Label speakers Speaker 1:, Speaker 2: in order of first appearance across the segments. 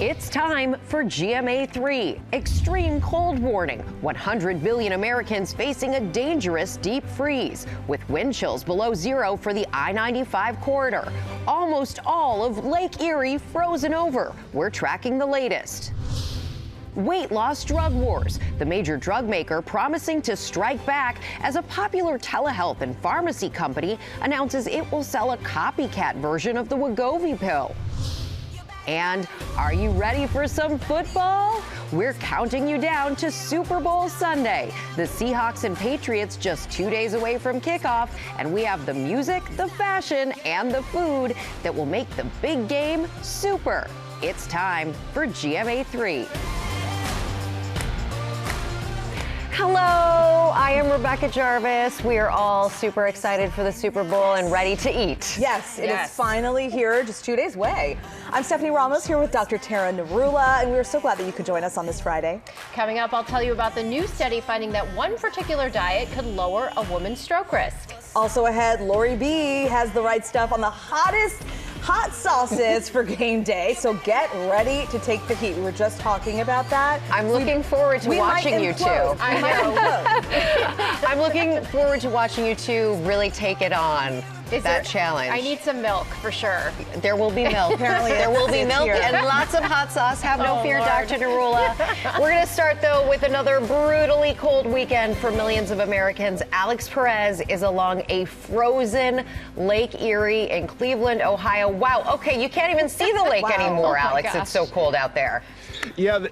Speaker 1: It's time for GMA3, extreme cold warning. 100 million Americans facing a dangerous deep freeze with wind chills below zero for the I-95 corridor. Almost all of Lake Erie frozen over. We're tracking the latest. Weight loss drug wars. The major drug maker promising to strike back as a popular telehealth and pharmacy company announces it will sell a copycat version of the Wegovy pill. And are you ready for some football? We're counting you down to Super Bowl Sunday. The Seahawks and Patriots just 2 days away from kickoff, and we have the music, the fashion, and the food that will make the big game super. It's time for GMA3. Hello, I am Rebecca Jarvis. We are all super excited for the Super Bowl and ready to eat.
Speaker 2: Yes, it is finally here, just 2 days away. I'm Stephanie Ramos here with Dr. Tara Narula, and we are so glad that you could join us on this Friday.
Speaker 3: Coming up, I'll tell you about the new study finding that one particular diet could lower a woman's stroke risk.
Speaker 2: Also ahead, Lori B has the right stuff on the hottest hot sauces for game day, so get ready to take the heat. We were just talking about that.
Speaker 1: I'm looking forward to watching you two.
Speaker 3: I know.
Speaker 1: I'm looking forward to watching you two really take it on. Challenge.
Speaker 3: I need some milk for sure.
Speaker 1: There will be milk.
Speaker 2: Apparently
Speaker 1: there will be milk
Speaker 2: here.
Speaker 1: and lots of hot sauce. Have no fear,
Speaker 3: Lord.
Speaker 1: Dr. Narula. We're going to start, though, with another brutally cold weekend for millions of Americans. Alex Perez is along a frozen Lake Erie in Cleveland, Ohio. Wow. Okay, you can't even see the lake anymore, Alex.
Speaker 3: Gosh.
Speaker 1: It's so cold out there.
Speaker 4: Yeah,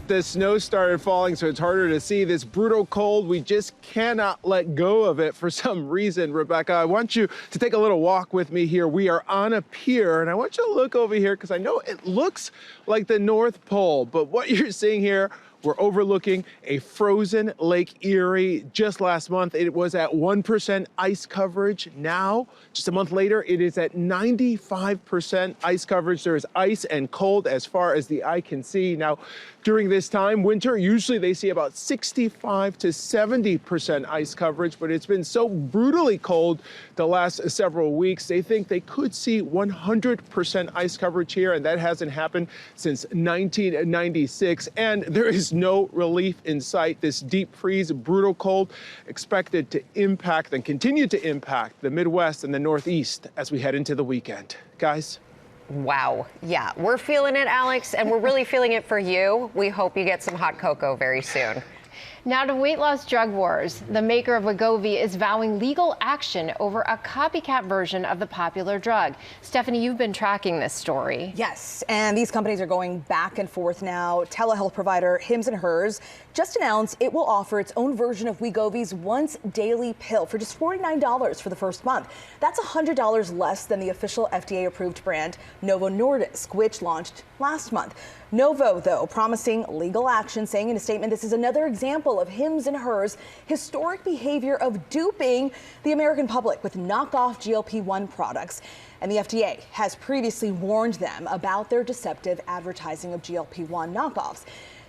Speaker 4: the snow started falling, so it's harder to see. This brutal cold, we just cannot let go of it for some reason. Rebecca, I want you to take a little walk with me here. We are on a pier, and I want you to look over here because I know it looks like the North Pole, but what you're seeing here, we're overlooking a frozen Lake Erie. Just last month, it was at 1% ice coverage. Now, just a month later, it is at 95% ice coverage. There is ice and cold as far as the eye can see. Now, during this time, winter, usually they see about 65 to 70% ice coverage, but it's been so brutally cold the last several weeks. They think they could see 100% ice coverage here, and that hasn't happened since 1996. And there is no relief in sight. This deep freeze, brutal cold, expected to impact and continue to impact the Midwest and the Northeast as we head into the weekend. Guys?
Speaker 1: Wow. Yeah, we're feeling it, Alex, and we're really feeling it for you. We hope you get some hot cocoa very soon.
Speaker 3: Now to weight loss drug wars. The maker of Wegovy is vowing legal action over a copycat version of the popular drug. Stephanie, you've been tracking this story.
Speaker 2: Yes, and these companies are going back and forth now. Telehealth provider Hims & Hers just announced it will offer its own version of Wegovy's once daily pill for just $49 for the first month. That's $100 less than the official FDA-approved brand Novo Nordisk, which launched last month. Novo, though, promising legal action, saying in a statement, this is another example of Hims & Hers' historic behavior of duping the American public with knockoff GLP-1 products. And the FDA has previously warned them about their deceptive advertising of GLP-1 knockoffs.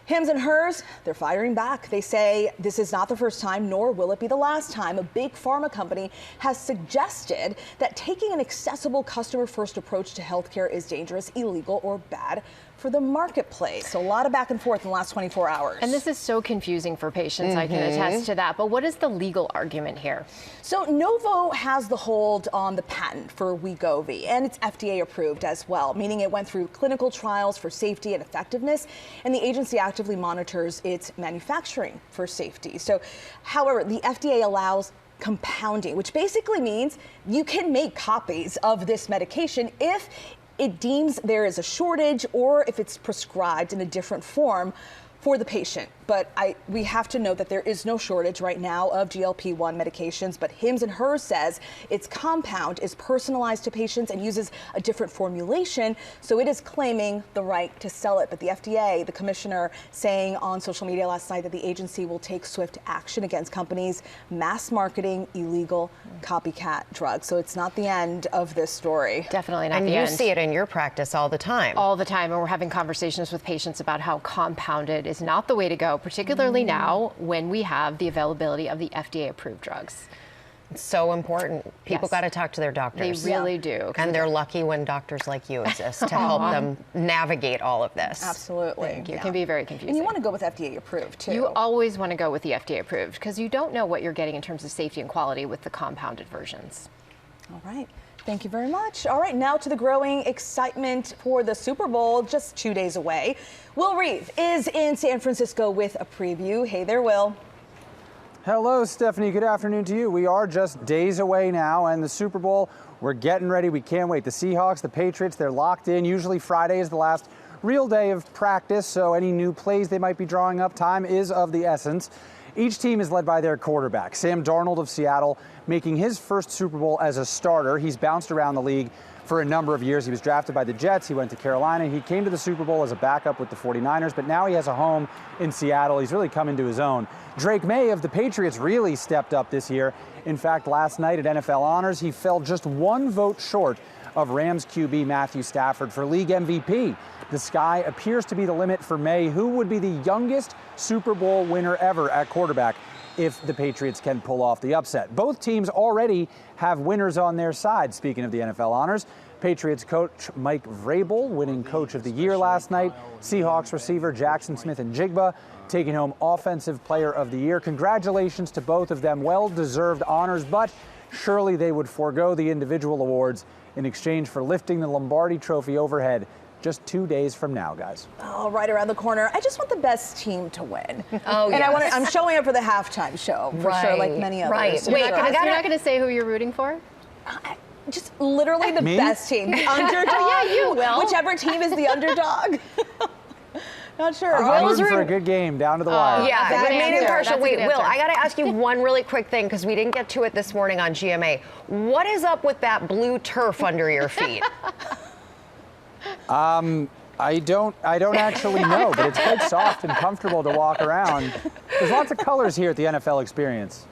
Speaker 2: Hims & Hers, they're firing back. They say this is not the first time, nor will it be the last time, a big pharma company has suggested that taking an accessible customer-first approach to healthcare is dangerous, illegal, or bad for the marketplace. So a lot of back and forth in the last 24 hours.
Speaker 3: And this is so confusing for patients, I can attest to that. But what is the legal argument here?
Speaker 2: So Novo has the hold on the patent for Wegovy, and it's FDA approved as well, meaning it went through clinical trials for safety and effectiveness, and the agency actively monitors its manufacturing for safety. So, however, the FDA allows compounding, which basically means you can make copies of this medication if it deems there is a shortage or if it's prescribed in a different form for the patient. But we have to note that there is no shortage right now of GLP-1 medications, but Hims & Hers says its compound is personalized to patients and uses a different formulation, so it is claiming the right to sell it. But the FDA, the commissioner, saying on social media last night that the agency will take swift action against companies mass marketing illegal copycat drugs. So it's not the end of this story.
Speaker 3: Definitely not
Speaker 1: And
Speaker 3: the
Speaker 1: you
Speaker 3: end.
Speaker 1: see it in your practice all the time.
Speaker 3: All the time, and we're having conversations with patients about how compounded is not the way to go, particularly now when we have the availability of the FDA-approved drugs.
Speaker 1: It's so important. People
Speaker 3: Yes.
Speaker 1: got to talk to their doctors.
Speaker 3: They really do.
Speaker 1: And they're lucky when doctors like you exist to help them navigate all of this.
Speaker 2: Absolutely.
Speaker 3: It can be very confusing.
Speaker 2: And you want to go with FDA approved, too.
Speaker 3: You always want to go with the FDA approved because you don't know what you're getting in terms of safety and quality with the compounded versions.
Speaker 2: All right. Thank you very much. All right, now to the growing excitement for the Super Bowl, just 2 days away. Will Reeve is in San Francisco with a preview. Hey there, Will.
Speaker 5: Hello, Stephanie. Good afternoon to you. We are just days away now, and the Super Bowl, we're getting ready. We can't wait. The Seahawks, the Patriots, they're locked in. Usually Friday is the last real day of practice, so any new plays they might be drawing up, time is of the essence. Each team is led by their quarterback, Sam Darnold of Seattle, making his first Super Bowl as a starter. He's bounced around the league for a number of years. He was drafted by the Jets. He went to Carolina. He came to the Super Bowl as a backup with the 49ers, but now he has a home in Seattle. He's really come into his own. Drake May of the Patriots really stepped up this year. In fact, last night at NFL Honors, he fell just one vote short of Rams QB Matthew Stafford for league MVP. The sky appears to be the limit for May, who would be the youngest Super Bowl winner ever at quarterback if the Patriots can pull off the upset. Both teams already have winners on their side. Speaking of the NFL Honors, Patriots coach Mike Vrabel winning Coach of the Year last night. Seahawks receiver Jackson Smith-Njigba taking home Offensive Player of the Year. Congratulations to both of them. Well-deserved honors, but surely they would forego the individual awards in exchange for lifting the Lombardi Trophy overhead just 2 days from now, guys.
Speaker 2: Oh, right around the corner. I just want the best team to win.
Speaker 1: Oh,
Speaker 2: and
Speaker 1: yes.
Speaker 2: I'm showing up for the halftime show, for sure, like many others.
Speaker 1: Right.
Speaker 2: For
Speaker 1: Wait,
Speaker 2: sure.
Speaker 3: You're not going to say who you're rooting for?
Speaker 2: Just literally the
Speaker 5: Me?
Speaker 2: best team. The underdog.
Speaker 3: Yeah, you will.
Speaker 2: Whichever team is the underdog. Not sure.
Speaker 5: I'm
Speaker 1: Will's
Speaker 5: rooting for a
Speaker 1: room-
Speaker 5: good game down to the wire.
Speaker 1: Yeah,
Speaker 2: That's
Speaker 1: but
Speaker 2: an
Speaker 1: made
Speaker 2: answer.
Speaker 1: impartial.
Speaker 3: That's a
Speaker 1: Wait,
Speaker 3: good
Speaker 1: Will,
Speaker 3: answer.
Speaker 1: I got to ask you one really quick thing because we didn't get to it this morning on GMA. What is up with that blue turf under your feet?
Speaker 5: I don't actually know, but it's quite soft and comfortable to walk around. There's lots of colors here at the NFL Experience.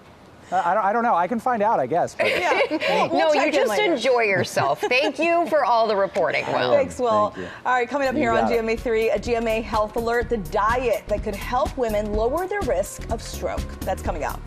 Speaker 5: I don't know. I can find out, I guess. But
Speaker 1: No, you
Speaker 2: check in
Speaker 1: just
Speaker 2: later.
Speaker 1: enjoy yourself. Thank you for all the reporting, Will.
Speaker 2: Thanks, Will.
Speaker 5: Thank you.
Speaker 2: All right, coming up
Speaker 5: You
Speaker 2: here on
Speaker 5: got it.
Speaker 2: GMA3, a GMA health alert, the diet that could help women lower their risk of stroke. That's coming up.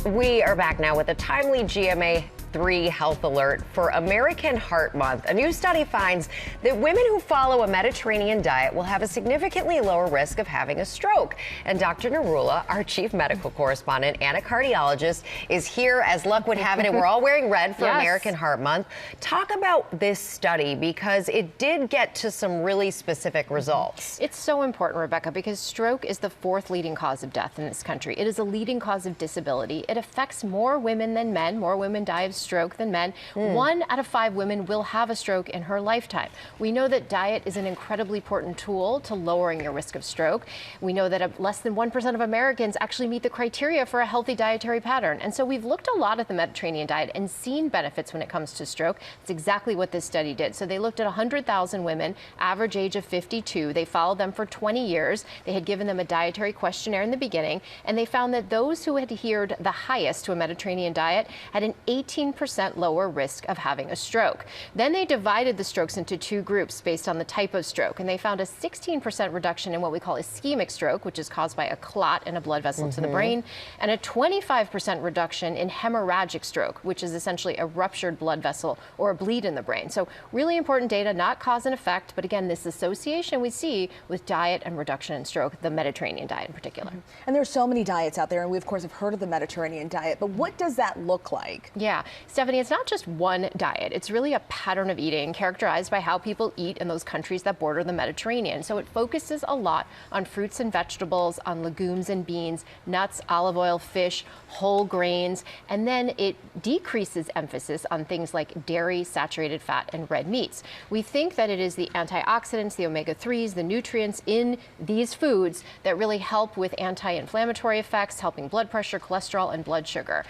Speaker 1: We are back now with a timely GMA3 health alert for American Heart Month. A new study finds that women who follow a Mediterranean diet will have a significantly lower risk of having a stroke. And Dr. Narula, our chief medical correspondent and a cardiologist, is here as luck would have it. And we're all wearing red for
Speaker 3: Yes.
Speaker 1: American Heart Month. Talk about this study because it did get to some really specific results.
Speaker 3: It's so important, Rebecca, because stroke is the fourth leading cause of death in this country. It is a leading cause of disability. It affects more women than men. More women die of stroke than men. 1 out of 5 women will have a stroke in her lifetime. We know that diet is an incredibly important tool to lowering your risk of stroke. We know that less than 1% of Americans actually meet the criteria for a healthy dietary pattern. And so we've looked a lot at the Mediterranean diet and seen benefits when it comes to stroke. It's exactly what this study did. So they looked at 100,000 women, average age of 52. They followed them for 20 years. They had given them a dietary questionnaire in the beginning, and they found that those who adhered the highest to a Mediterranean diet had an 18% lower risk of having a stroke. Then they divided the strokes into 2 groups based on the type of stroke, and they found a 16% reduction in what we call ischemic stroke, which is caused by a clot in a blood vessel to the brain, and a 25% reduction in hemorrhagic stroke, which is essentially a ruptured blood vessel or a bleed in the brain. So really important data, not cause and effect, but again, this association we see with diet and reduction in stroke, the Mediterranean diet in particular.
Speaker 2: And there's so many diets out there, and we, of course, have heard of the Mediterranean diet, but what does that look like?
Speaker 3: Yeah, Stephanie, it's not just one diet. It's really a pattern of eating characterized by how people eat in those countries that border the Mediterranean. So it focuses a lot on fruits and vegetables, on legumes and beans, nuts, olive oil, fish, whole grains, and then it decreases emphasis on things like dairy, saturated fat, and red meats. We think that it is the antioxidants, the omega-3s, the nutrients in these foods that really help with anti-inflammatory effects, helping blood pressure, cholesterol, and blood sugar.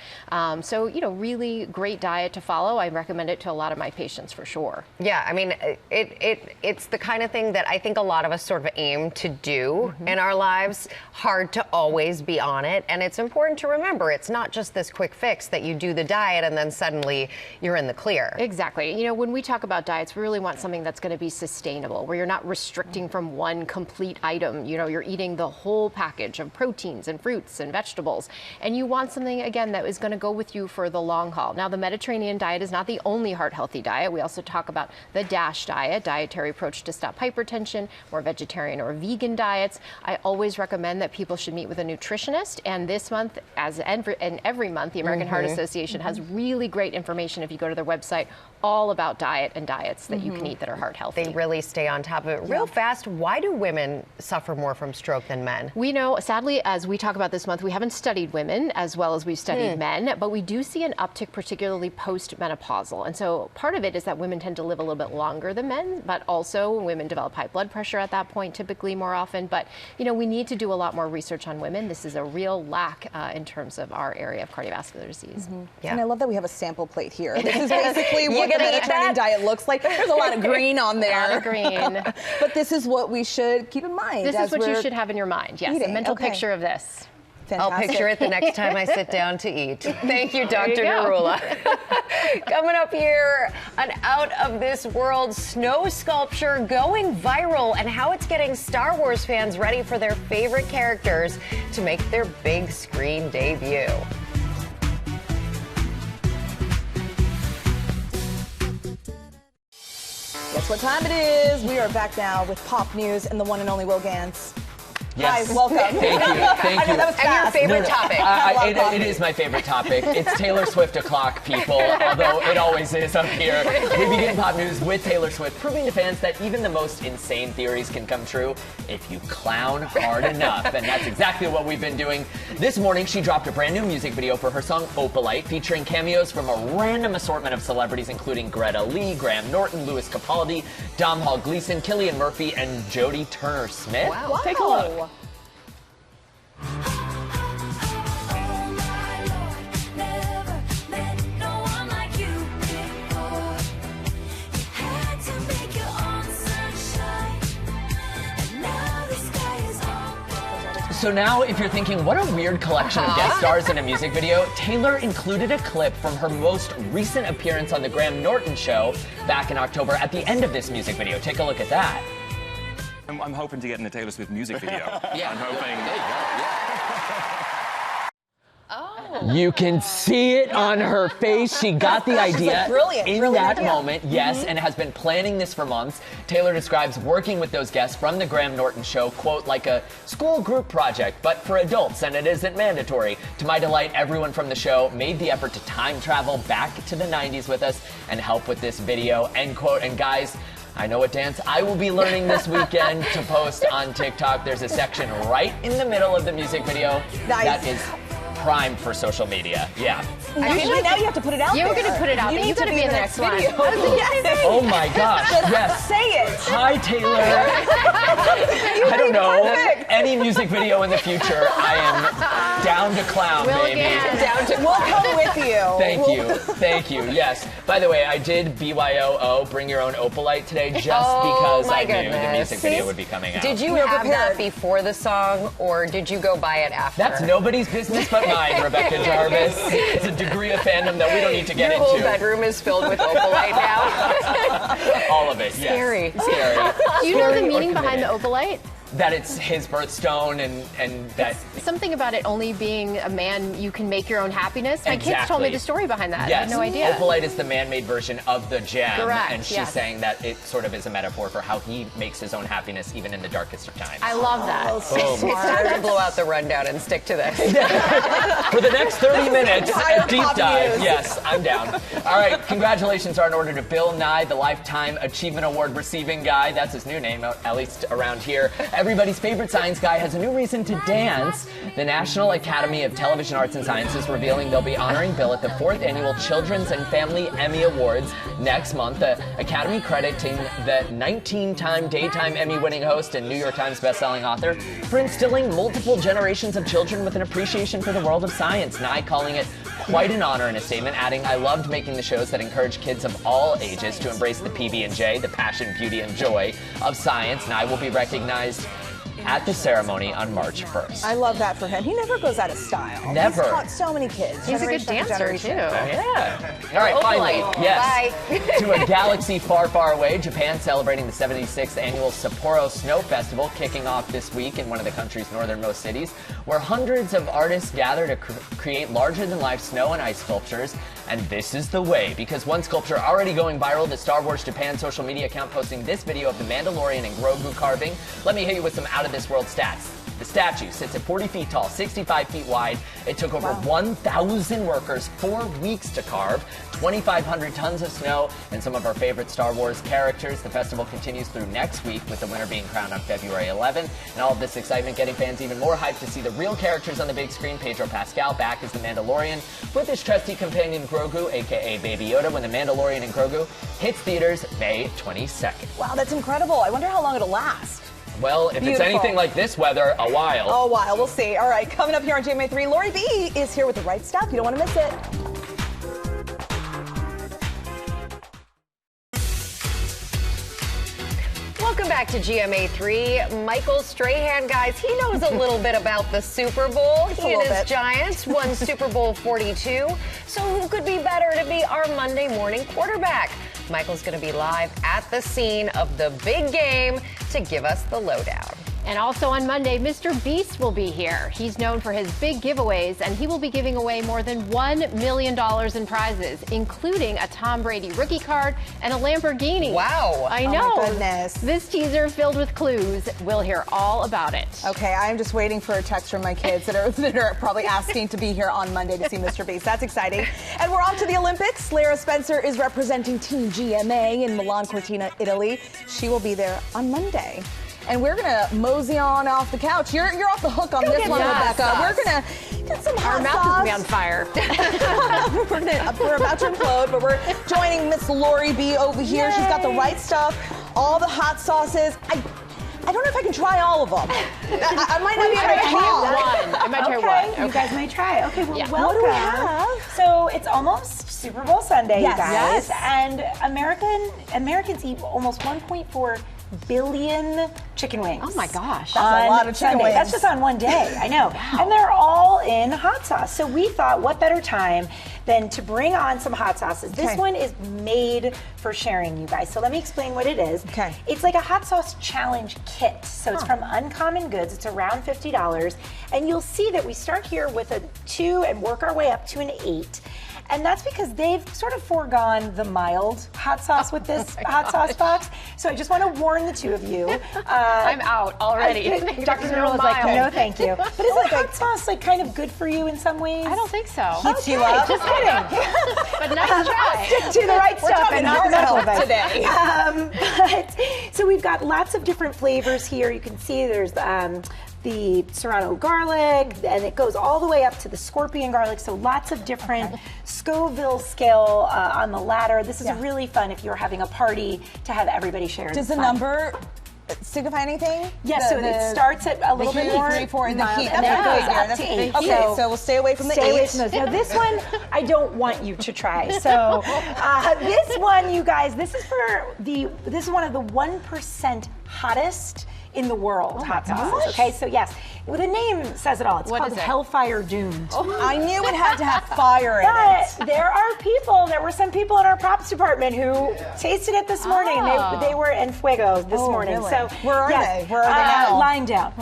Speaker 3: So, really great diet to follow. I recommend it to a lot of my patients for sure.
Speaker 1: Yeah, I mean, it's the kind of thing that I think a lot of us sort of aim to do in our lives. Hard to always be on it. And it's important to remember, it's not just this quick fix that you do the diet and then suddenly you're in the clear.
Speaker 3: Exactly. You know, when we talk about diets, we really want something that's going to be sustainable, where you're not restricting from one complete item. You know, you're eating the whole package of proteins and fruits and vegetables. And you want something, again, that is going to go with you for the long haul. Now, the Mediterranean diet is not the only heart-healthy diet. We also talk about the DASH diet, dietary approach to stop hypertension, more vegetarian or vegan diets. I always recommend that people should meet with a nutritionist. And this month, as every month, the American Heart Association has really great information if you go to their website, all about diet and diets that you can eat that are heart healthy.
Speaker 1: They really stay on top of it. Real fast, why do women suffer more from stroke than men?
Speaker 3: We know, sadly, as we talk about this month, we haven't studied women as well as we've studied men, but we do see an uptick, particularly post-menopausal. And so part of it is that women tend to live a little bit longer than men, but also women develop high blood pressure at that point, typically more often. But, you know, we need to do a lot more research on women. This is a real lack in terms of our area of cardiovascular disease.
Speaker 2: Yeah. And I love that we have a sample plate here. This is basically what the Mediterranean diet looks like. There's a lot of green on there.
Speaker 3: A lot of green.
Speaker 2: But this is what we should keep in mind.
Speaker 3: This is what you should have in your mind. Yes,
Speaker 2: eating.
Speaker 3: a mental picture of this.
Speaker 2: Fantastic.
Speaker 1: I'll picture it the next time I sit down to eat. Thank you, Dr. Narula. Coming up here, an out-of-this-world snow sculpture going viral and how it's getting Star Wars fans ready for their favorite characters to make their big screen debut.
Speaker 2: Guess what time it is? We are back now with pop news and the one and only Will Gantz.
Speaker 6: Yes.
Speaker 2: Hi, welcome.
Speaker 6: Thank you. Thank you.
Speaker 2: That was fast.
Speaker 1: And your favorite topic.
Speaker 6: It is my favorite topic. It's Taylor Swift o'clock, people, although it always is up here. We begin pop news with Taylor Swift, proving to fans that even the most insane theories can come true if you clown hard enough. And that's exactly what we've been doing. This morning, she dropped a brand new music video for her song Opalite, featuring cameos from a random assortment of celebrities, including Greta Lee, Graham Norton, Louis Capaldi, Dom Hall Gleason, Cillian Murphy, and Jodie Turner-Smith.
Speaker 2: Wow.
Speaker 6: Take a look. So now, if you're thinking, what a weird collection of guest stars in a music video, Taylor included a clip from her most recent appearance on The Graham Norton Show back in October at the end of this music video. Take a look at that.
Speaker 7: I'm hoping to get in a Taylor Swift music video.
Speaker 6: Yeah.
Speaker 7: I'm hoping.
Speaker 6: There you go. Yeah. You can see it on her face. She got the idea in that moment, yes, and has been planning this for months. Taylor describes working with those guests from The Graham Norton Show, quote, like a school group project, but for adults, and it isn't mandatory. To my delight, everyone from the show made the effort to time travel back to the 90s with us and help with this video, end quote. And guys, I know what dance I will be learning this weekend to post on TikTok. There's a section right in the middle of the music video that is primed for social media. Yeah.
Speaker 2: Now you have to put it out there.
Speaker 3: You're going to put it out there. You got to be in the next one.
Speaker 6: Oh my gosh, yes.
Speaker 2: Say it.
Speaker 6: Hi, Taylor. I don't know. Any music video in the future, I am down to clown, baby.
Speaker 2: We'll come with you.
Speaker 6: Thank you. Thank you. Yes. By the way, I did BYOO, Bring Your Own Opalite today, just because I knew the music video would be coming out.
Speaker 1: Did you have that before the song, or did you go buy it after?
Speaker 6: That's nobody's business but mine, Rebecca Jarvis. It's a degree of fandom that we don't need to get into.
Speaker 1: Your whole bedroom is filled with Opalite now.
Speaker 6: All of it, yes.
Speaker 1: Scary.
Speaker 6: Scary.
Speaker 3: Do you know the meaning behind the Opalite?
Speaker 6: That it's his birthstone and that...
Speaker 3: Something about it only being a man, you can make your own happiness. My kids told me the story behind that.
Speaker 6: Yes.
Speaker 3: I had no idea.
Speaker 6: Opalite is the man-made version of the gem.
Speaker 3: Correct,
Speaker 6: And she's saying that it sort of is a metaphor for how he makes his own happiness even in the darkest of times.
Speaker 3: I love that.
Speaker 1: It's time to blow out the rundown and stick to this.
Speaker 6: For the next 30 minutes, a deep dive. Yes, I'm down. All right, congratulations are in order to Bill Nye, the Lifetime Achievement Award receiving guy. That's his new name, at least around here. everybody's favorite science guy has a new reason to dance. The National Academy of Television Arts and Sciences revealing they'll be honoring Bill at the 4th Annual Children's and Family Emmy Awards next month. The Academy crediting the 19-time daytime Emmy-winning host and New York Times bestselling author for instilling multiple generations of children with an appreciation for the world of science. Nye calling it quite an honor in a statement, adding, "I loved making the shows that encourage kids of all ages to embrace the PB&J, the passion, beauty, and joy of science." Nye will be recognized at the ceremony on March 1st.
Speaker 2: I love that for him. He never goes out of style.
Speaker 6: Never.
Speaker 2: He's taught so many kids.
Speaker 3: He's a good dancer, too.
Speaker 6: Yeah. All right, finally,
Speaker 1: Opalite.
Speaker 6: yes, to a galaxy far, far away, Japan celebrating the 76th annual Sapporo Snow Festival, kicking off this week in one of the country's northernmost cities, where hundreds of artists gather to create larger-than-life snow and ice sculptures. And this is the way, because one sculpture already going viral, the Star Wars Japan social media account posting this video of the Mandalorian and Grogu carving. Let me hit you with some out-of-this-world stats. The statue sits at 40 feet tall, 65 feet wide. It took over 1,000 workers 4 weeks to carve, 2,500 tons of snow, and some of our favorite Star Wars characters. The festival continues through next week, with the winner being crowned on February 11th. And all of this excitement getting fans even more hyped to see the real characters on the big screen. Pedro Pascal back as the Mandalorian with his trusty companion Grogu, aka Baby Yoda, when the Mandalorian and Grogu hits theaters May 22nd.
Speaker 2: Wow, that's incredible. I wonder how long it'll last.
Speaker 6: Well, if
Speaker 2: Beautiful.
Speaker 6: it's anything like this weather, a while.
Speaker 2: A while, we'll see. All right, coming up here on GMA3, Lori B is here with the right stuff. You don't want to miss it.
Speaker 1: Welcome back to GMA3. Michael Strahan, guys, he knows a little bit about the Super Bowl. He and his Giants won Super Bowl 42. So who could be better to be our Monday morning quarterback? Michael's going to be live at the scene of the big game to give us the lowdown.
Speaker 3: And also on Monday, Mr. Beast will be here. He's known for his big giveaways, and he will be giving away more than $1 million in prizes, including a Tom Brady rookie card and a Lamborghini.
Speaker 1: Wow.
Speaker 3: I know.
Speaker 2: Oh my goodness.
Speaker 3: This teaser filled with clues. We'll hear all about it.
Speaker 2: Okay, I'm just waiting for a text from my kids that are probably asking to be here on Monday to see Mr. Beast. That's exciting. And we're off to the Olympics. Lara Spencer is representing Team GMA in Milan Cortina, Italy. She will be there on Monday. And we're gonna mosey on off the couch. You're off the hook on this one, Rebecca. We're gonna get some hot
Speaker 3: Our mouth is gonna be on fire.
Speaker 2: we're about to implode, but we're joining Miss Lori B over here.
Speaker 3: Yay.
Speaker 2: She's got the right stuff, all the hot sauces. I don't know if I can try all of them. I might not be able to try
Speaker 3: one. I might try one.
Speaker 8: You guys may try. Okay, well, welcome.
Speaker 2: What do we have?
Speaker 8: So it's almost Super Bowl Sunday,
Speaker 2: Yes.
Speaker 8: you guys.
Speaker 2: Yes.
Speaker 8: And Americans eat almost 1.4 billion chicken wings.
Speaker 3: Oh my gosh.
Speaker 2: That's a lot of chicken wings.
Speaker 8: That's just on one day, I know. And they're all in hot sauce. So we thought, what better time than to bring on some hot sauces. This one is made for sharing, you guys. So let me explain what it is.
Speaker 2: Okay.
Speaker 8: It's like a hot sauce challenge kit. So it's from Uncommon Goods. It's around $50. And you'll see that we start here with a 2 and work our way up to an 8. And that's because they've sort of foregone the mild hot sauce with this hot sauce box. So I just want to warn the two of you.
Speaker 3: I'm out already.
Speaker 8: Dr. Newell is like, no, thank you. But isn't hot sauce like kind of good for you in some ways?
Speaker 3: I don't think so.
Speaker 2: Heats you up.
Speaker 3: Just kidding. But nice try.
Speaker 8: Stick to the right stuff and not the medical advice
Speaker 2: today.
Speaker 8: But so we've got lots of different flavors here. You can see there's the serrano garlic, and it goes all the way up to the scorpion garlic. So lots of different Scoville scale on the ladder. This is really fun if you're having a party to have everybody share.
Speaker 2: Does the number signify anything?
Speaker 8: Yes, so it starts at a little bit more
Speaker 2: 3, 4, and the
Speaker 8: mild,
Speaker 2: heat.
Speaker 8: and then it goes up to 8.
Speaker 2: Okay, so we'll stay away from the 8.
Speaker 8: Stay away from those. Now this one, I don't want you to try. So this one, you guys, this is one of the 1% hottest in the world hot sauces. Okay, so yes, well, the name says it all. It's called Hellfire Doomed.
Speaker 2: I knew it had to have fire in
Speaker 8: but there were some people in our props department who tasted it this morning. They were en fuego this morning.
Speaker 2: Really?
Speaker 8: So
Speaker 2: where are they? Where are they now?
Speaker 8: Lying down.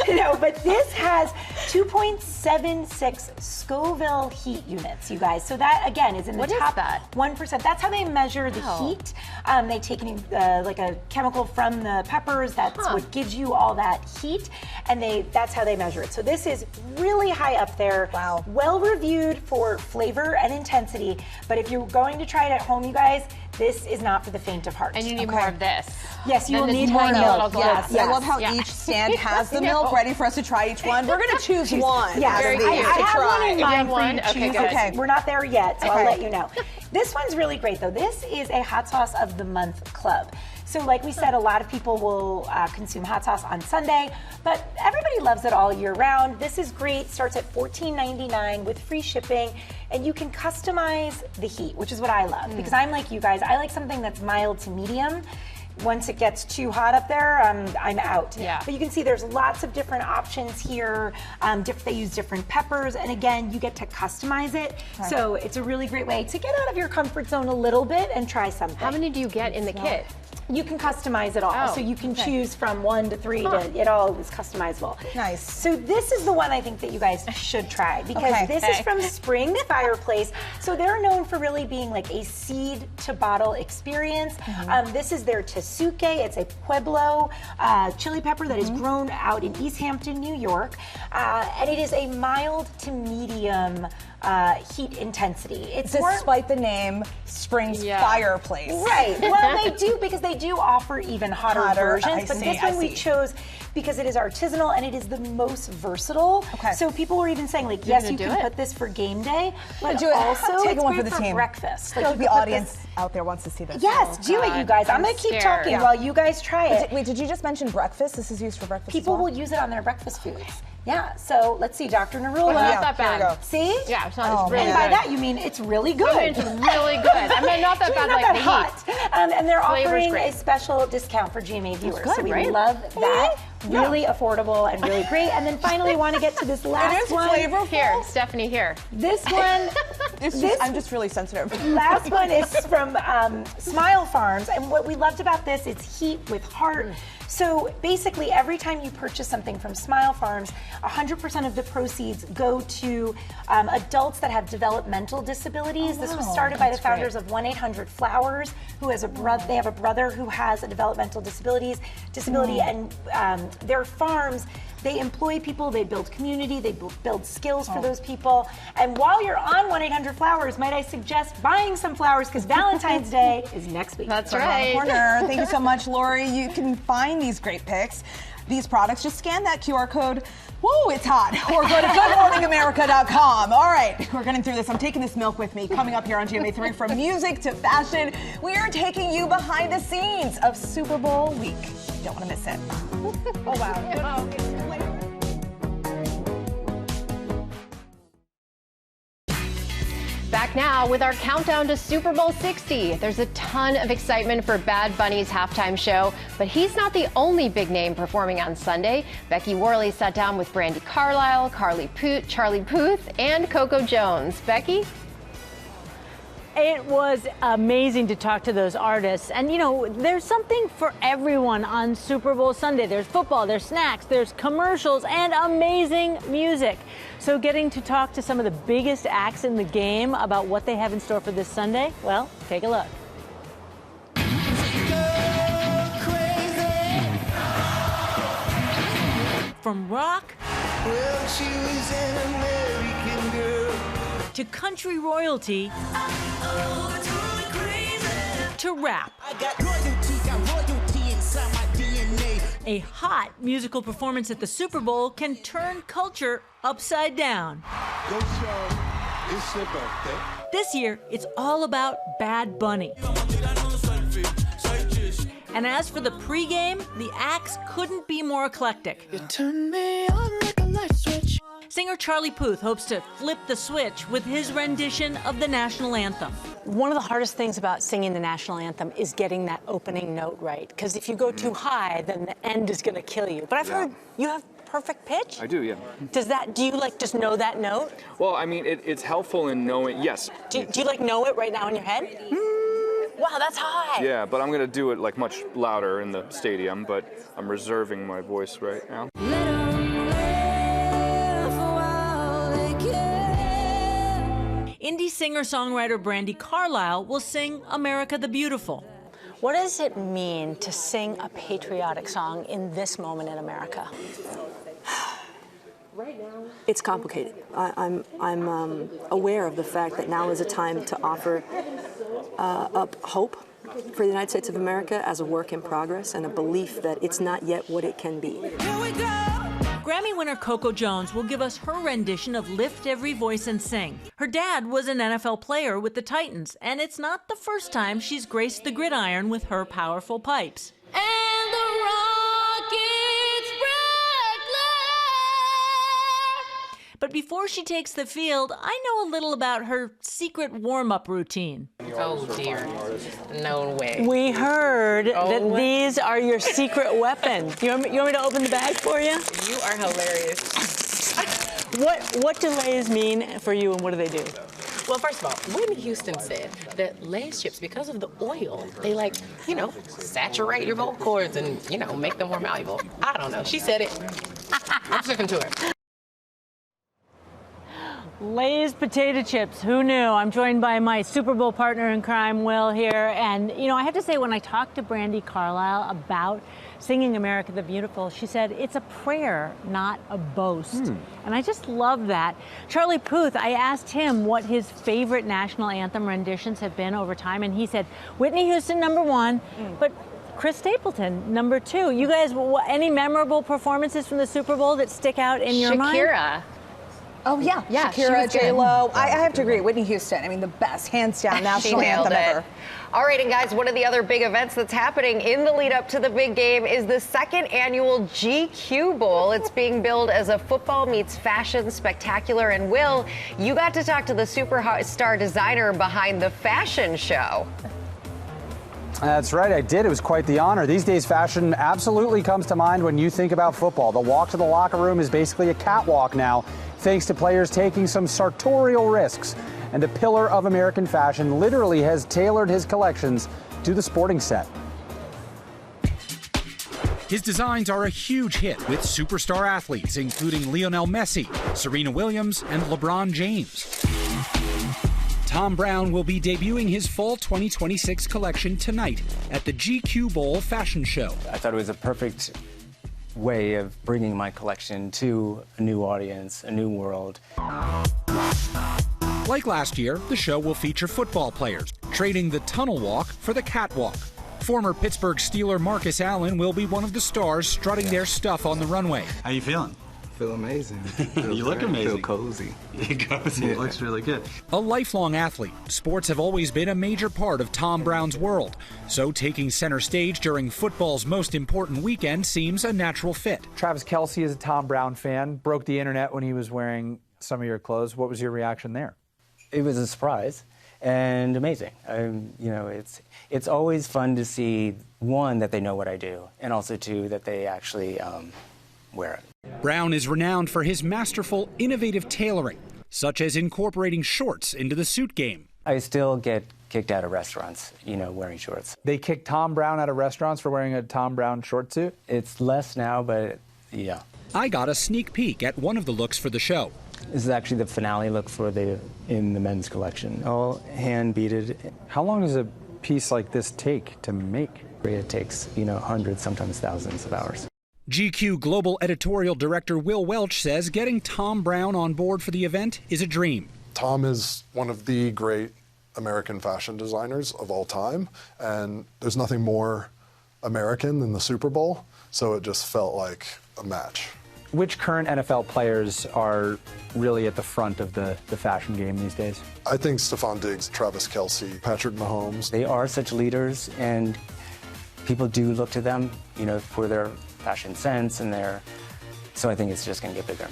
Speaker 8: No, but this has 2.76 Scoville heat units, you guys. So that again is in the top 1%. That's how they measure the heat. They take like a chemical from the peppers. That's what gives you all that heat, and that's how they measure it. So this is really high up there.
Speaker 2: Wow.
Speaker 8: Well reviewed for flavor and intensity, but if you're going to try it at home, you guys, this is not for the faint of heart.
Speaker 3: And you need more of this.
Speaker 8: Yes, you will need
Speaker 2: more
Speaker 8: milk.
Speaker 2: Yes.
Speaker 8: Yes.
Speaker 2: I love how each stand has the milk ready for us to try each one. We're going to choose one.
Speaker 8: Yeah,
Speaker 3: Very
Speaker 8: I
Speaker 3: cute.
Speaker 8: have one in mind for you to
Speaker 3: Okay,
Speaker 8: choose.
Speaker 3: good.
Speaker 8: Okay, we're not there yet, so I'll let you know. This one's really great, though. This is a Hot Sauce of the Month Club. So like we said, a lot of people will consume hot sauce on Sunday, but everybody loves it all year round. This is great. Starts at $14.99 with free shipping, and you can customize the heat, which is what I love, because I'm like you guys. I like something that's mild to medium. Once it gets too hot up there, I'm out.
Speaker 3: Yeah.
Speaker 8: But you can see there's lots of different options here. They use different peppers, and again, you get to customize it. Right. So it's a really great way to get out of your comfort zone a little bit and try something.
Speaker 3: How many do you get in the kit?
Speaker 8: You can customize it all.
Speaker 3: Oh,
Speaker 8: so you can choose from 1 to 3 to, it all is customizable.
Speaker 2: Nice.
Speaker 8: So this is the one I think that you guys should try, because this is from Spring's Fireplace. So they're known for really being like a seed to bottle experience. This is their Tesuke. It's a Pueblo chili pepper that is grown out in East Hampton, New York. And it is a mild to medium heat intensity. It's
Speaker 2: despite the name Spring's Fireplace.
Speaker 8: Right. Well, they do, because they do offer even hotter versions. But this one we chose because it is artisanal and it is the most versatile. Okay. So people were even saying, like, yes, you can put this for game day, but also
Speaker 2: take
Speaker 8: it's
Speaker 2: one
Speaker 8: great
Speaker 2: for the
Speaker 8: for
Speaker 2: team.
Speaker 8: breakfast.
Speaker 2: Like the audience out there wants to see this.
Speaker 8: Yes, do it, you guys. I'm going to keep talking while you guys try it.
Speaker 2: Wait, did you just mention breakfast? This is used for breakfast.
Speaker 8: People will use it on their breakfast foods. Yeah, so let's see, Dr. Narula.
Speaker 3: It's not that bad.
Speaker 8: See?
Speaker 3: Yeah, it's not. It's really
Speaker 8: and by that you mean it's really good.
Speaker 3: I mean, it's really good. I mean, not that bad,
Speaker 8: not
Speaker 3: like
Speaker 8: that
Speaker 3: the
Speaker 8: hot.
Speaker 3: heat.
Speaker 8: And they're
Speaker 3: Flavor's
Speaker 8: offering
Speaker 3: great.
Speaker 8: a special discount for GMA viewers.
Speaker 3: Good,
Speaker 8: so we
Speaker 3: right?
Speaker 8: love that. Really affordable and really great. And then finally, want to get to this last one.
Speaker 2: Flavorful.
Speaker 3: Here, Stephanie, here.
Speaker 8: This one.
Speaker 2: I'm just really sensitive.
Speaker 8: Last one is from Smile Farms, and what we loved about this is heat with heart. So basically, every time you purchase something from Smile Farms, 100% of the proceeds go to adults that have developmental disabilities. This was started by the founders of 1-800-Flowers, who has they have a brother who has a developmental disability, and their farms, they employ people, they build community, they build skills for those people. And while you're on 1-800-Flowers, might I suggest buying some flowers, because Valentine's Day is next week.
Speaker 3: That's
Speaker 2: Around the
Speaker 3: right.
Speaker 2: corner. Thank you so much, Lori. You can find these great picks, these products. Just scan that QR code. Woo, it's hot. Or go to goodmorningamerica.com. All right, we're getting through this. I'm taking this milk with me. Coming up here on GMA3, from music to fashion, we are taking you behind the scenes of Super Bowl week. You don't want to miss it. Oh, wow.
Speaker 3: Back now with our countdown to Super Bowl 60. There's a ton of excitement for Bad Bunny's halftime show, but he's not the only big name performing on Sunday. Becky Worley sat down with Brandi Carlile, Charlie Puth, and Coco Jones. Becky?
Speaker 9: It was amazing to talk to those artists. And, you know, there's something for everyone on Super Bowl Sunday. There's football, there's snacks, there's commercials, and amazing music. So getting to talk to some of the biggest acts in the game about what they have in store for this Sunday, well, take a look. From rock to country royalty to rap. A hot musical performance at the Super Bowl can turn culture upside down.
Speaker 10: Go show, it's your birthday.
Speaker 9: This year, it's all about Bad Bunny. And as for the pregame, the acts couldn't be more eclectic.
Speaker 10: You turn me on like a light switch.
Speaker 9: Singer Charlie Puth hopes to flip the switch with his rendition of the national anthem.
Speaker 11: One of the hardest things about singing the national anthem is getting that opening note right. Because if you go too high, then the end is going to kill you. But I've heard you have perfect pitch.
Speaker 12: I do, yeah.
Speaker 11: Do you like just know that note?
Speaker 12: Well, I mean, it's helpful in knowing, yes.
Speaker 11: Do you like know it right now in your head? Wow, that's high.
Speaker 12: Yeah, but I'm going to do it like much louder in the stadium, but I'm reserving my voice right now.
Speaker 9: Indie singer-songwriter Brandi Carlile will sing America the Beautiful.
Speaker 11: What does it mean to sing a patriotic song in this moment in America?
Speaker 13: It's complicated. I'm aware of the fact that now is a time to offer up hope for the United States of America as a work in progress and a belief that it's not yet what it can be.
Speaker 14: Here we go. Grammy winner Coco Jones will give us her rendition of Lift Every Voice and Sing. Her dad was an NFL player with the Titans, and it's not the first time she's graced the gridiron with her powerful pipes.
Speaker 10: And the Rockets break love.
Speaker 14: But before she takes the field, I know a little about her secret warm-up routine.
Speaker 15: Oh dear, no way.
Speaker 11: We heard that these are your secret weapons. You want me to open the bag for you?
Speaker 15: You are hilarious.
Speaker 11: What do Lay's mean for you, and what do they do?
Speaker 15: Well, first of all, Whitney Houston said that Lay's chips, because of the oil, they saturate your vocal cords and, make them more malleable. I don't know. She said it. I'm sticking to it.
Speaker 9: Lay's potato chips, who knew? I'm joined by my Super Bowl partner in crime, Will, here. And, I have to say, when I talked to Brandi Carlile about singing America the Beautiful, she said, it's a prayer, not a boast. And I just love that. Charlie Puth, I asked him what his favorite national anthem renditions have been over time, and he said, Whitney Houston, #1, but Chris Stapleton, #2. You guys, any memorable performances from the Super Bowl that stick out in your mind?
Speaker 3: Shakira.
Speaker 2: Oh, yeah. Shakira, J-Lo. I have to agree. Whitney Houston, the best, hands down, national anthem ever.
Speaker 1: All right, and guys, one of the other big events that's happening in the lead up to the big game is the second annual GQ Bowl. It's being billed as a football meets fashion spectacular. And Will, you got to talk to the superstar designer behind the fashion show.
Speaker 5: That's right, I did. It was quite the honor. These days, fashion absolutely comes to mind when you think about football. The walk to the locker room is basically a catwalk now, thanks to players taking some sartorial risks. And a pillar of American fashion literally has tailored his collections to the sporting set.
Speaker 16: His designs are a huge hit with superstar athletes, including Lionel Messi, Serena Williams, and LeBron James. Tom Brown will be debuting his fall 2026 collection tonight at the GQ Bowl fashion show.
Speaker 17: I thought it was a perfect way of bringing my collection to a new audience, a new world.
Speaker 16: Like last year, the show will feature football players, trading the tunnel walk for the catwalk. Former Pittsburgh Steeler Marcus Allen will be one of the stars strutting their stuff on the runway.
Speaker 18: How you feeling?
Speaker 19: Feel amazing.
Speaker 18: You look amazing.
Speaker 19: Feel cozy.
Speaker 18: Cozy. It looks really good.
Speaker 16: A lifelong athlete, sports have always been a major part of Tom Brown's world. So taking center stage during football's most important weekend seems a natural fit.
Speaker 5: Travis Kelce is a Tom Brown fan, broke the internet when he was wearing some of your clothes. What was your reaction there?
Speaker 17: It was a surprise and amazing. It's always fun to see, one, that they know what I do, and also, two, that they actually wear it.
Speaker 16: Brown is renowned for his masterful, innovative tailoring, such as incorporating shorts into the suit game.
Speaker 17: I still get kicked out of restaurants, wearing shorts.
Speaker 5: They kick Tom Brown out of restaurants for wearing a Tom Brown short suit?
Speaker 17: It's less now, but yeah.
Speaker 16: I got a sneak peek at one of the looks for the show.
Speaker 17: This is actually the finale look in the men's collection. All hand beaded.
Speaker 5: How long does a piece like this take to make?
Speaker 17: It takes, hundreds, sometimes thousands of hours.
Speaker 16: GQ Global Editorial Director Will Welch says getting Tom Brown on board for the event is a dream.
Speaker 20: Tom is one of the great American fashion designers of all time, and there's nothing more American than the Super Bowl, so it just felt like a match.
Speaker 5: Which current NFL players are really at the front of the fashion game these days?
Speaker 20: I think Stephon Diggs, Travis Kelce, Patrick Mahomes.
Speaker 17: They are such leaders, and people do look to them, for their fashion sense and so I think it's just going to get bigger.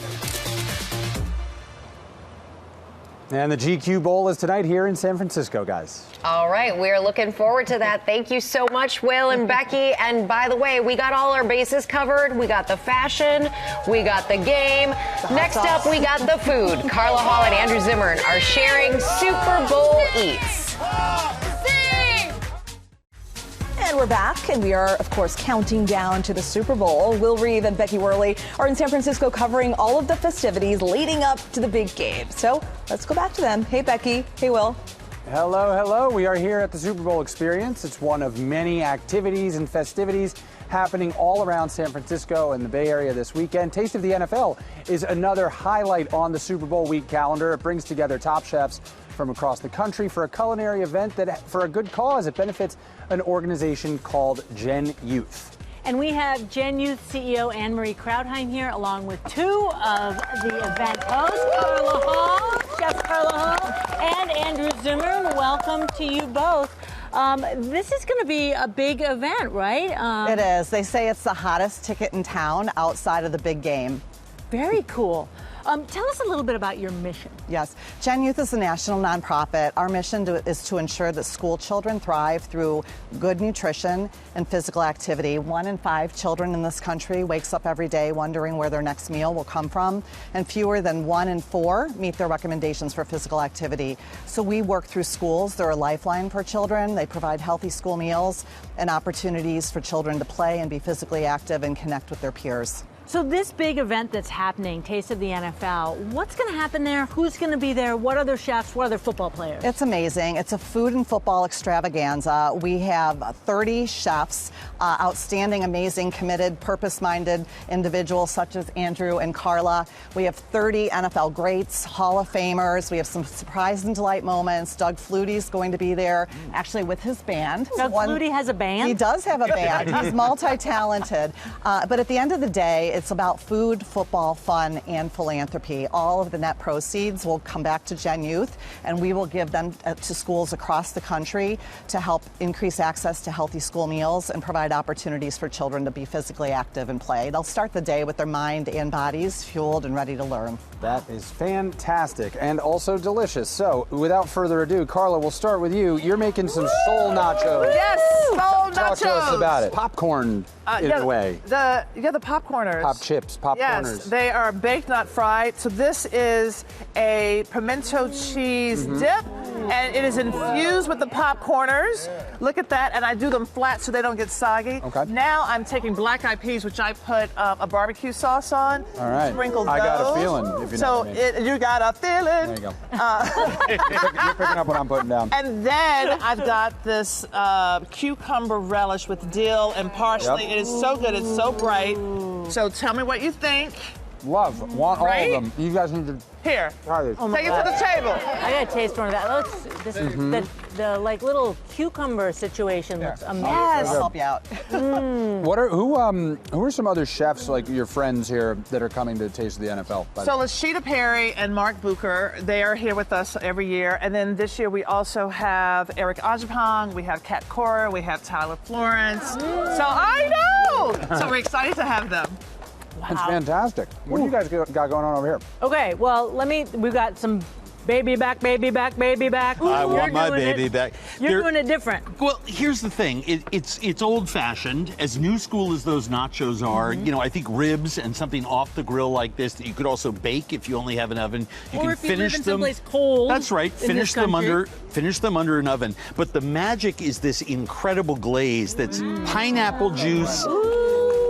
Speaker 5: And the GQ Bowl is tonight here in San Francisco, guys.
Speaker 1: All right, we're looking forward to that. Thank you so much, Will and Becky. And by the way, we got all our bases covered. We got the fashion, we got the game. Next up, we got the food. Carla Hall and Andrew Zimmern are sharing Super Bowl eats.
Speaker 2: And we're back, and we are, of course, counting down to the Super Bowl. Will Reeve and Becky Worley are in San Francisco covering all of the festivities leading up to the big game. So let's go back to them. Hey, Becky. Hey, Will.
Speaker 5: Hello, hello. We are here at the Super Bowl Experience. It's one of many activities and festivities happening all around San Francisco and the Bay Area this weekend. Taste of the NFL is another highlight on the Super Bowl week calendar. It brings together top chefs from across the country for a culinary event that, for a good cause, it benefits an organization called Gen Youth.
Speaker 9: And we have Gen Youth CEO Anne-Marie Krautheim here, along with two of the event hosts, Carla Hall, Chef Carla Hall, and Andrew Zimmern. Welcome to you both. This is going to be a big event, right?
Speaker 19: It is. They say it's the hottest ticket in town outside of the big game.
Speaker 9: Very cool. Tell us a little bit about your mission.
Speaker 19: Yes. Gen Youth is a national nonprofit. Our mission is to ensure that school children thrive through good nutrition and physical activity. 1 in 5 children in this country wakes up every day wondering where their next meal will come from, and fewer than 1 in 4 meet their recommendations for physical activity. So we work through schools. They're a lifeline for children. They provide healthy school meals and opportunities for children to play and be physically active and connect with their peers.
Speaker 9: So this big event that's happening, Taste of the NFL, what's going to happen there? Who's going to be there? What other chefs? What other football players?
Speaker 19: It's amazing. It's a food and football extravaganza. We have 30 chefs, outstanding, amazing, committed, purpose-minded individuals such as Andrew and Carla. We have 30 NFL greats, Hall of Famers. We have some surprise and delight moments. Doug Flutie's going to be there, actually with his band.
Speaker 9: Doug Flutie has a band?
Speaker 19: He does have a band. He's multi-talented. But at the end of the day, it's about food, football, fun, and philanthropy. All of the net proceeds will come back to Gen Youth, and we will give them to schools across the country to help increase access to healthy school meals and provide opportunities for children to be physically active and play. They'll start the day with their mind and bodies fueled and ready to learn.
Speaker 5: That is fantastic and also delicious. So, without further ado, Carla, we'll start with you. You're making some soul nachos.
Speaker 21: Yes, soul nachos.
Speaker 5: Talk to us about it. Popcorn, in a way.
Speaker 21: The popcorners.
Speaker 5: Pop chips, popcorners.
Speaker 21: Yes, they are baked, not fried. So this is a pimento cheese dip, and it is infused with the popcorners. Look at that, and I do them flat so they don't get soggy.
Speaker 5: Okay.
Speaker 21: Now I'm taking black eyed peas, which I put a barbecue sauce on.
Speaker 5: All right.
Speaker 21: Sprinkle
Speaker 5: I got
Speaker 21: those.
Speaker 5: a feeling, if you know what I mean.
Speaker 21: You got a feeling.
Speaker 5: There you go. You're picking up what I'm putting down.
Speaker 21: And then I've got this cucumber relish with dill and parsley.
Speaker 5: Yep.
Speaker 21: It is so good. It's so bright. So tell me what you think.
Speaker 5: Want all of them. You guys need to
Speaker 21: Here.
Speaker 5: try this.
Speaker 21: Oh, take it to the table.
Speaker 9: I gotta taste one of that. This the like little cucumber situation looks amazing.
Speaker 19: Yes. I'll help you out.
Speaker 5: Who are some other chefs, like your friends here, that are coming to Taste of the NFL?
Speaker 21: So Lashita Perry and Mark Bucher, they are here with us every year. And then this year we also have Eric Ajapong, we have Kat Cora, we have Tyler Florence. So I know! So we're excited to have them.
Speaker 9: Wow.
Speaker 5: It's fantastic. What do you guys got going on over here?
Speaker 9: Okay, well, we've got some baby back.
Speaker 22: I want my baby back.
Speaker 9: You're doing it different.
Speaker 22: Well, here's the thing. It's old-fashioned, as new school as those nachos are. You know, I think ribs and something off the grill like this that you could also bake if you only have an oven. You
Speaker 9: or
Speaker 22: can
Speaker 9: if
Speaker 22: finish
Speaker 9: you live in
Speaker 22: them.
Speaker 9: someplace cold.
Speaker 22: That's right. Finish them under an oven. But the magic is this incredible glaze that's pineapple juice.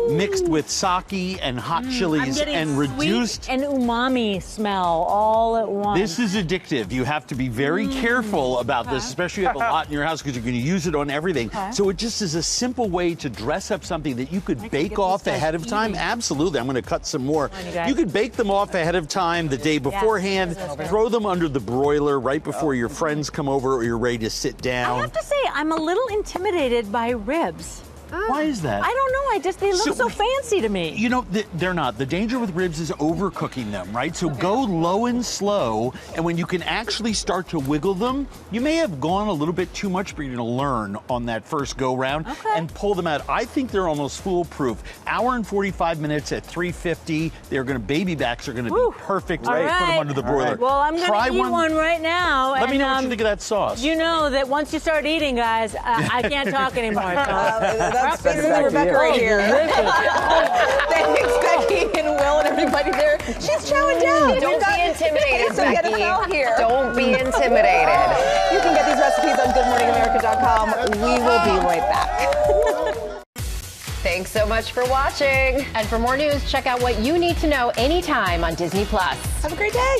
Speaker 22: Mixed with sake and hot chilies and reduced.
Speaker 9: And umami smell all at once.
Speaker 22: This is addictive. You have to be very careful about this, especially if you have a lot in your house because you're going to use it on everything. So it just is a simple way to dress up something that you could bake off ahead of time. Absolutely. I'm going to cut some more. You could bake them off ahead of time the day beforehand. Throw them under the broiler right before your friends come over or you're ready to sit down.
Speaker 9: I have to say, I'm a little intimidated by ribs.
Speaker 22: Why is that?
Speaker 9: I don't know. They look so fancy to me.
Speaker 22: You know, they're not. The danger with ribs is overcooking them, right? So go low and slow, and when you can actually start to wiggle them, you may have gone a little bit too much, but you're going to learn on that first go-round and pull them out. I think they're almost foolproof. Hour and 45 minutes at 350. Baby backs are going to be perfect. Right. Put them under the broiler.
Speaker 9: Well, I'm going to eat one right now.
Speaker 22: Let me know what you think of that sauce.
Speaker 9: You know that once you start eating, guys, I can't talk anymore.
Speaker 19: That's Rebecca right here. Thanks, Becky and Will and everybody there. She's chowing down.
Speaker 1: Don't be intimidated, Becky.
Speaker 19: Here.
Speaker 1: Don't be intimidated.
Speaker 19: You can get these recipes on GoodMorningAmerica.com. We will be right back.
Speaker 1: Thanks so much for watching.
Speaker 3: And for more news, check out What You Need to Know anytime on Disney+.
Speaker 19: Have a great day.